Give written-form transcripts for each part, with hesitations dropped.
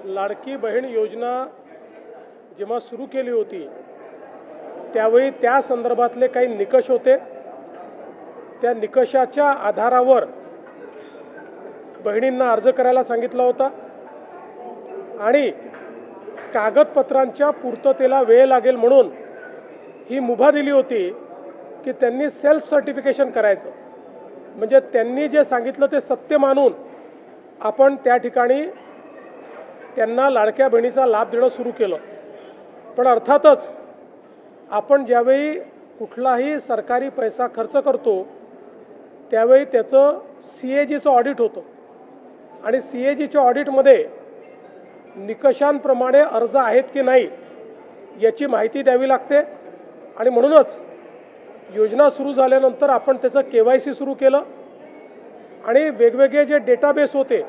लाडकी बहीण योजना जेव्हा सुरू केली होती त्यावेळी त्या संदर्भातले काही निकष होते। त्या निकषाच्या आधारावर बहिणींना अर्ज करायला सांगितला होता आणि कागदपत्रांच्या पूर्ततेला वेळ लागेल म्हणून ही मुभा दिली होती की त्यांनी सेल्फ सर्टिफिकेशन करायचं, म्हणजे त्यांनी जे सांगितलं ते सत्य मानून आपण त्या ठिकाणी त्यांना लाडक्या बहिणीचा लाभ देणं सुरू केलं। पण अर्थातच आपण ज्यावेळी कुठलाही सरकारी पैसा खर्च करतो त्यावेळी त्याचं CAGचं ऑडिट होतं आणि CAGच्या ऑडिटमध्ये निकषांप्रमाणे अर्ज आहेत की नाही याची माहिती द्यावी लागते आणि म्हणूनच योजना सुरू झाल्यानंतर आपण त्याचं KYC सुरू केलं आणि वेगवेगळे जे डेटाबेस होते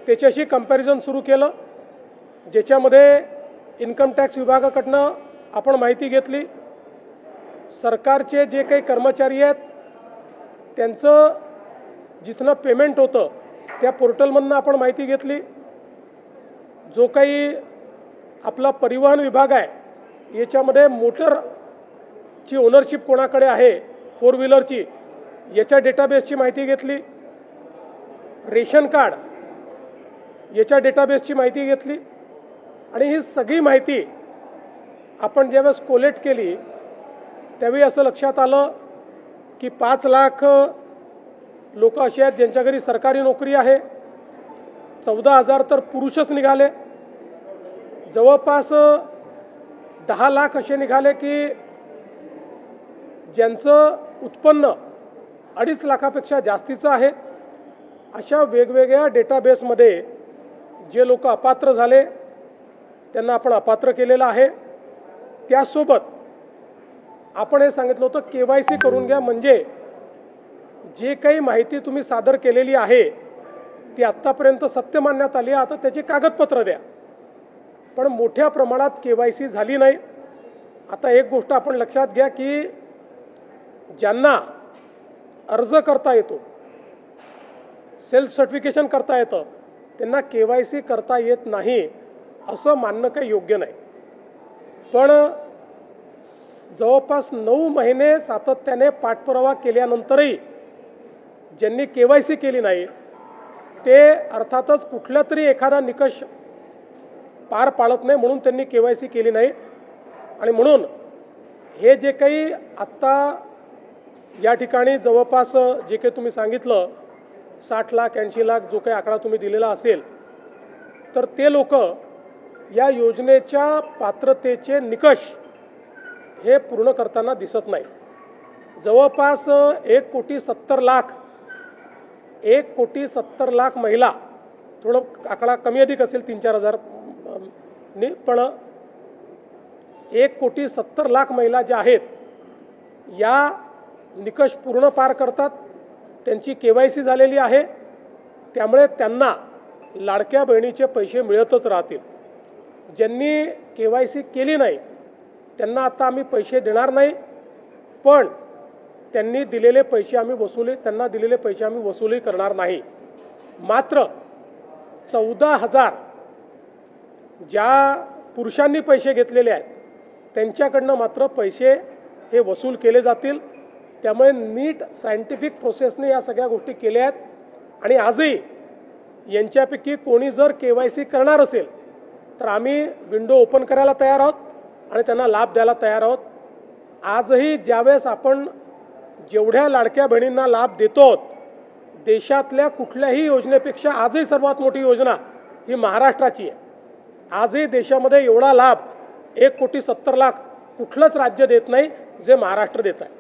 त्याच्याशी कंपॅरिझन सुरू केलं, ज्याच्यामध्ये इन्कम टॅक्स विभागाकडनं आपण माहिती घेतली, सरकारचे जे काही कर्मचारी आहेत त्यांचं जिथनं पेमेंट होतं त्या पोर्टलमधनं आपण माहिती घेतली, जो काही आपला परिवहन विभाग आहे याच्यामध्ये मोटरची ओनरशिप कोणाकडे आहे 4 व्हीलरची याच्या डेटाबेसची माहिती घेतली, रेशन कार्ड याच्या डेटाबेसची माहिती घेतली आणि ही सगळी माहिती आपण ज्यावेळेस कोलेक्ट केली त्यावेळी असं लक्षात आलं की 5 लाख लोक असे आहेत ज्यांच्या घरी सरकारी नोकरी आहे, 14,000 तर पुरुषच निघाले, जवळपास 10 लाख असे निघाले की ज्यांचं उत्पन्न 2.5 लाखापेक्षा जास्तीचं आहे। अशा वेगवेगळ्या डेटाबेसमध्ये जे लोक अपात्र झाले त्यांना आपण अपात्र केलेलं आहे। त्यासोबत आपण हे सांगितलं होतं KYC करून घ्या, म्हणजे जे काही माहिती तुम्ही सादर केलेली आहे ती आत्तापर्यंत सत्य मानण्यात आली आहे, आता त्याची कागदपत्र द्या। पण मोठ्या प्रमाणात KYC झाली नाही। आता एक गोष्ट आपण लक्षात घ्या की ज्यांना अर्ज करता येतो, सेल्फ सर्टिफिकेशन करता येतं, त्यांना KYC करता येत नाही असं मानणं काही योग्य नाही। पण जवळपास 9 महिने सातत्याने पाठपुरावा केल्यानंतरही ज्यांनी KYC केली नाही ते अर्थातच कुठला तरी एखादा निकष पार पाडत नाही म्हणून त्यांनी KYC केली नाही। आणि म्हणून हे जे काही आत्ता या ठिकाणी जवळपास जे काही तुम्ही सांगितलं 60 लाख 80 लाख जो काही आकडा तुम्ही दिलेला असेल तर ते लोक या योजनेच्या पात्रतेचे निकष हे पूर्ण करताना दिसत नाही। जवळपास 1,70,00,000 महिला, थोडं आकडा कमी अधिक असेल 3-4 हजार ने, पण 1,70,00,000 महिला ज्या आहेत या निकष पूर्ण पार करतात, त्यांची KYC झालेली आहे, त्यामुळे त्यांना लाडक्या बहिणीचे पैसे मिळतच राहतील। ज्यांनी KYC केली नाही त्यांना आता आम्ही पैसे देणार नाही, पण त्यांनी दिलेले पैसे आम्ही वसूली करणार नाही। मात्र 14,000 ज्या पुरुषांनी पैसे घेतलेले आहेत त्यांच्याकडनं मात्र पैसे हे वसूल केले जातील। त्यामुळे नीट सायंटिफिक प्रोसेसने या सगळ्या गोष्टी केल्या आहेत आणि आजही यांच्यापैकी कोणी जर KYC करणार असेल तर आम्ही विंडो ओपन करायला तयार आहोत आणि त्यांना लाभ द्यायला तयार आहोत। आजही ज्यावेळेस आपण जेवढ्या लाडक्या बहिणींना लाभ देतो देशातल्या कुठल्याही योजनेपेक्षा आजही सर्वात मोठी योजना ही महाराष्ट्राची आहे। आजही देशामध्ये एवढा लाभ 1,70,00,000 कुठलंच राज्य देत नाही जे महाराष्ट्र देत आहे।